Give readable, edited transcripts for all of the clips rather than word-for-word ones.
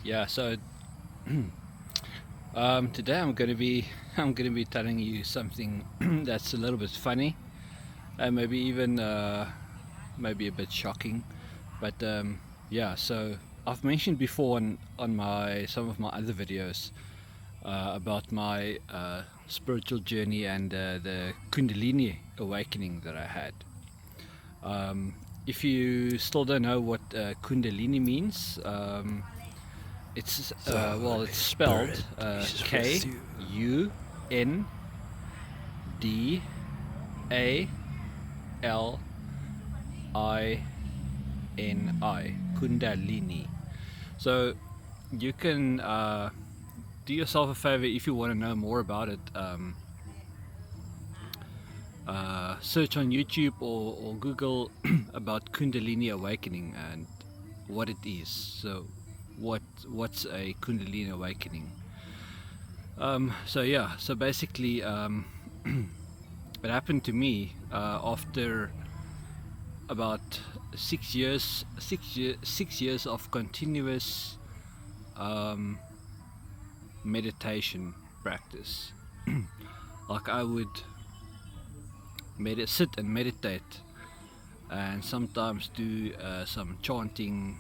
Yeah, so today I'm gonna be telling you something that's a little bit funny and maybe even maybe a bit shocking. But yeah, so I've mentioned before on my some of my other videos about my spiritual journey and the Kundalini awakening that I had. If you still don't know what Kundalini means, The well, Holy it's spelled Spirit is K with you. U N D A L I N I, Kundalini. So you can do yourself a favor if you want to know more about it. Search on YouTube or Google about Kundalini awakening and what it is. So what's a Kundalini awakening? So yeah, so basically, it happened to me after about 6 years, 6 years of continuous um, meditation practice. Like I would sit and meditate, and sometimes do some chanting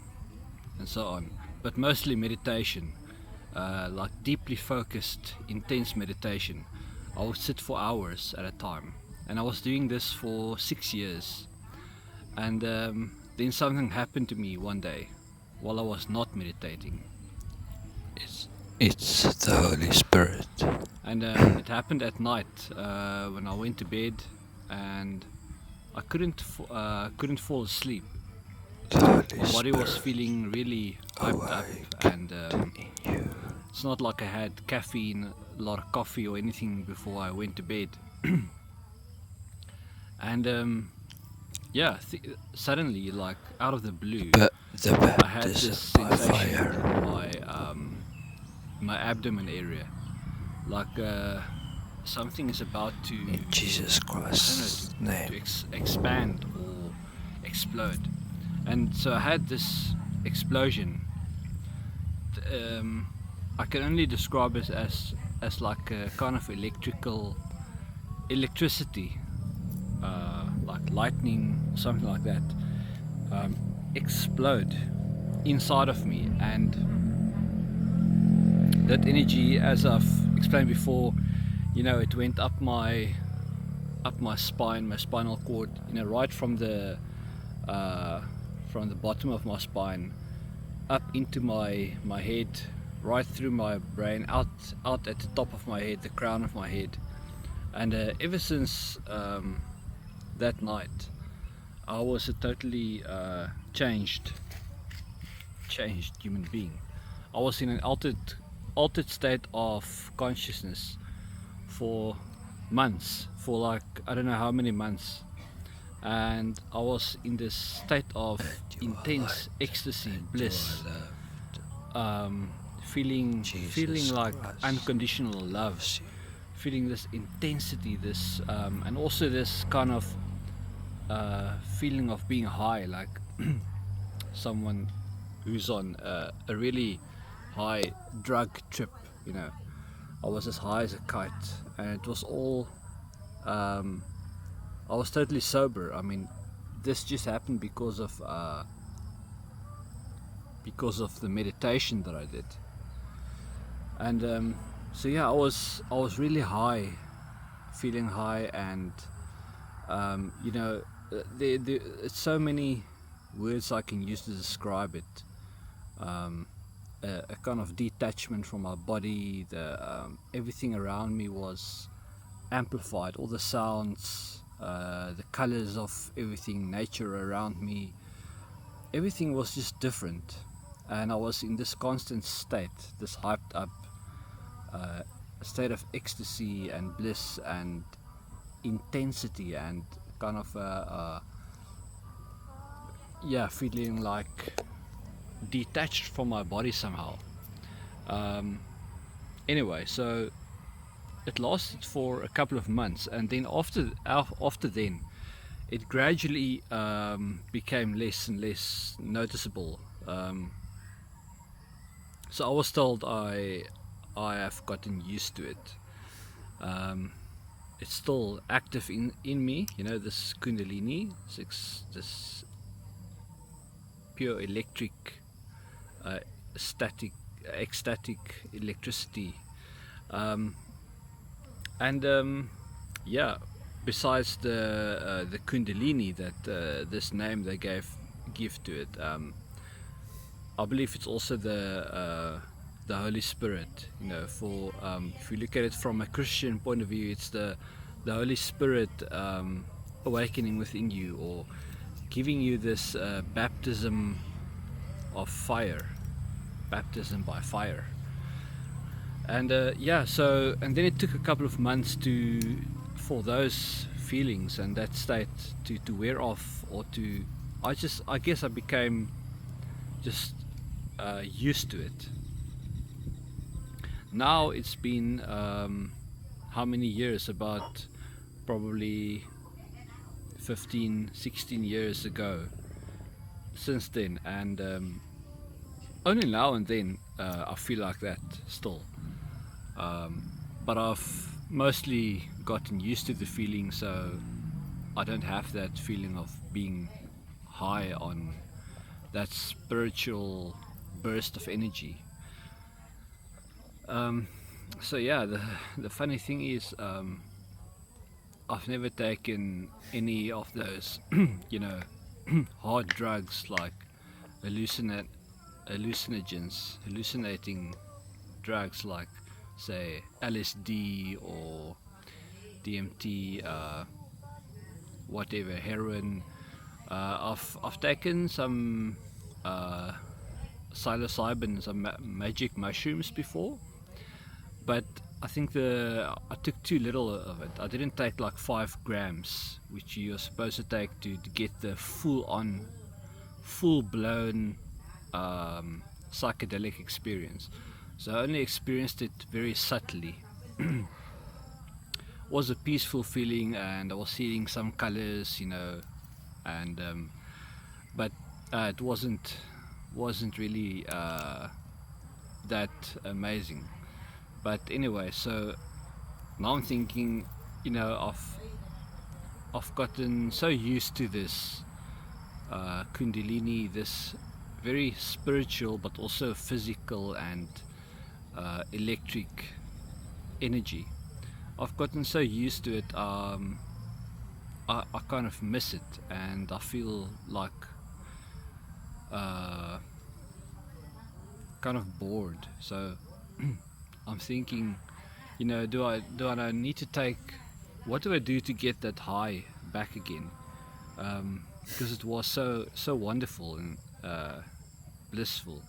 and so on, but mostly meditation, like deeply focused, intense meditation. I would sit for hours at a time, and I was doing this for 6 years. And then something happened to me one day while I was not meditating. It's, it's the Holy Spirit. And it happened at night when I went to bed, and I couldn't fall asleep. The Holy My body was Spirit feeling really hyped up, and awakened in you. it's not like I had caffeine, a lot of coffee, or anything before I went to bed. And yeah, suddenly, like out of the blue, The I had this baptism by sensation fire. in my abdomen area, like something is about to, In Jesus I don't know, Christ's name. expand or explode. And so I had this explosion. Um, I can only describe it as like a kind of electricity, like lightning or something like that, explode inside of me. And that energy, as I've explained before, it went up my spine, my spinal cord, right uh, from the bottom of my spine up into my head, right through my brain, out at the top of my head, the crown of my head. And ever since that night, I was a totally changed human being. I was in an altered state of consciousness for months, for like I don't know how many months, and I was in this state of You are intense light. ecstasy, And you bliss, are loved. feeling Jesus like Christ unconditional love, loves you. feeling this intensity, this and also this kind of feeling of being high, like someone who's on a really high drug trip. You know, I was as high as a kite, and it was all. Um, I was totally sober. I mean, this just happened because of the meditation that I did, and so yeah, I was really high, feeling high, and it's so many words I can use to describe it. Um, a kind of detachment from my body. Everything around me was amplified. All the sounds, the colors of everything, nature around me, everything was just different. And I was in this constant state, this hyped up uh, state of ecstasy and bliss and intensity, and kind of yeah, feeling like detached from my body somehow. Um, anyway, so it lasted for a couple of months, and then after then, it gradually became less and less noticeable. So I was told I have gotten used to it. Um, it's still active in me, this kundalini, this pure electric, uh, static, ecstatic electricity. Um, and yeah, besides the kundalini, that this name they give to it, I believe it's also the Holy Spirit. For if you look at it from a Christian point of view, it's the Holy Spirit awakening within you, or giving you this baptism of fire, baptism by fire. And yeah, so and then it took a couple of months for those feelings and that state to wear off, or to I guess I became just used to it. Now it's been how many years? About probably 15, 16 years ago since then, and only now and then I feel like that still. But I've mostly gotten used to the feeling, so I don't have that feeling of being high on that spiritual burst of energy. Um, so yeah, the funny thing is, I've never taken any of those, hard drugs like hallucinating drugs like, say, LSD or DMT, whatever, heroin. I've taken some psilocybin, some magic mushrooms before, but I think I took too little of it. I didn't take like 5 grams, which you're supposed to take to get the full blown psychedelic experience. So I only experienced it very subtly. It was a peaceful feeling, and I was seeing some colors, and but it wasn't really that amazing. But anyway, so now I'm thinking, I've gotten so used to this kundalini, this very spiritual but also physical and electric energy. I've gotten so used to it, I kind of miss it, and I feel like uh, kind of bored. So I'm thinking, do I need to take, what do I do to get that high back again? Because it was so wonderful and blissful.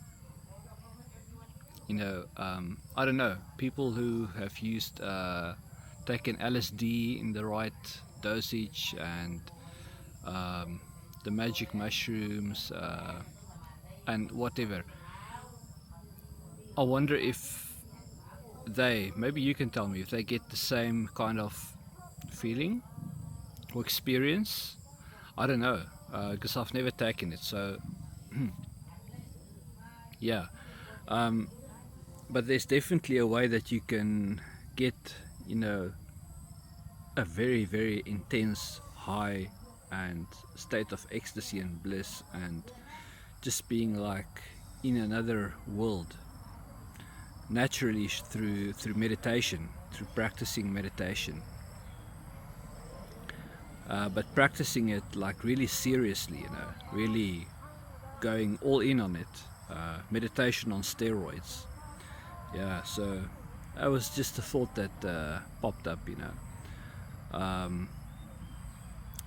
I don't know, people who have used taken LSD in the right dosage, and the magic mushrooms, and whatever. I wonder if maybe you can tell me if they get the same kind of feeling or experience. I don't know, because I've never taken it. So yeah, but there's definitely a way that you can get, a very, very intense high and state of ecstasy and bliss, and just being like in another world, naturally, through meditation, through practicing meditation. But practicing it like really seriously, really going all in on it. Meditation on steroids. Yeah, so that was just a thought that popped up,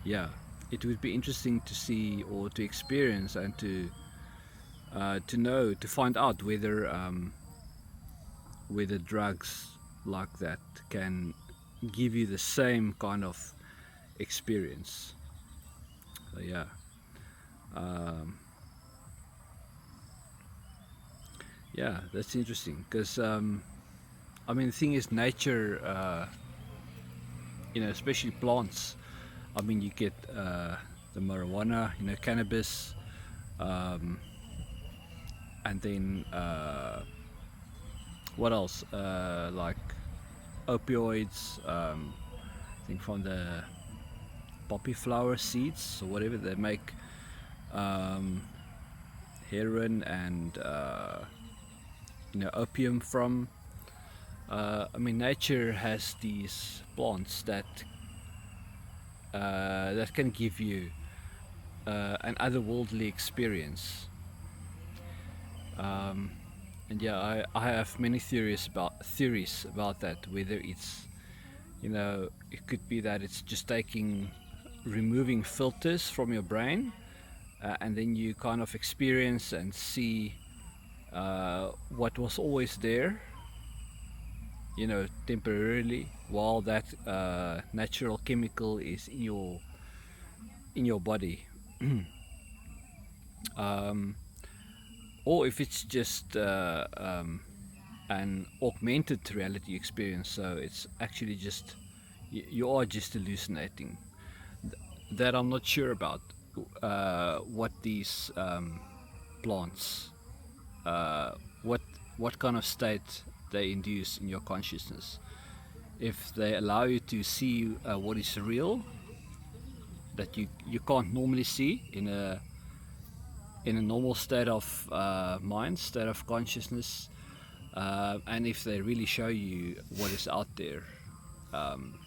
Yeah, it would be interesting to see or to experience, and to know, to find out whether drugs like that can give you the same kind of experience. So yeah, yeah, that's interesting, because I mean, the thing is, nature, especially plants. I mean, you get the marijuana, cannabis, and then what else? Like opioids. I think from the poppy flower seeds or whatever they make um, heroin and opium from. I mean, nature has these plants that can give you an otherworldly experience. Um, and yeah, I have many theories about that. Whether it's, it could be that it's just removing filters from your brain, and then you kind of experience and see what was always there, temporarily, while that natural chemical is in your body. um, or if it's just an augmented reality experience, so it's actually just you are just hallucinating. That I'm not sure about. What these plants, uh, what what kind of state they induce in your consciousness. If they allow you to see what is real that you can't normally see in a normal state of mind, state of consciousness, and if they really show you what is out there um,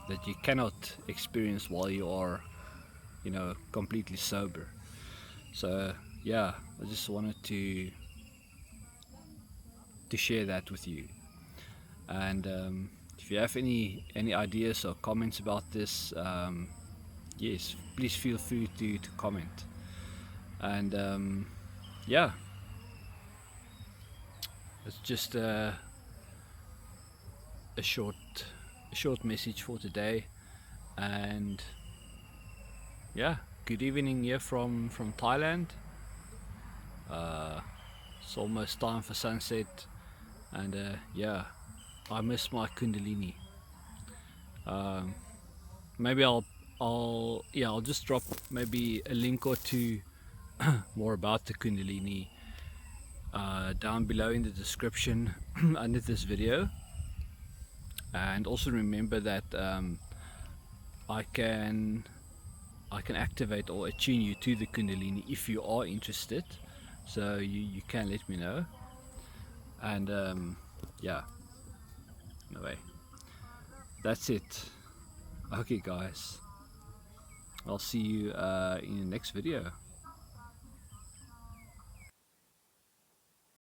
that you cannot experience while you are, completely sober. So yeah, I just wanted to share that with you. And if you have any ideas or comments about this, yes, please feel free to comment. And yeah, it's just a short message for today. And yeah, good evening here from Thailand. It's almost time for sunset, and yeah, I miss my Kundalini. Um, maybe I'll just drop maybe a link or two more about the Kundalini down below in the description under this video. And also remember that I can I can activate or attune you to the Kundalini if you are interested. So you can let me know. And yeah, anyway, that's it. Okay, guys, I'll see you in the next video.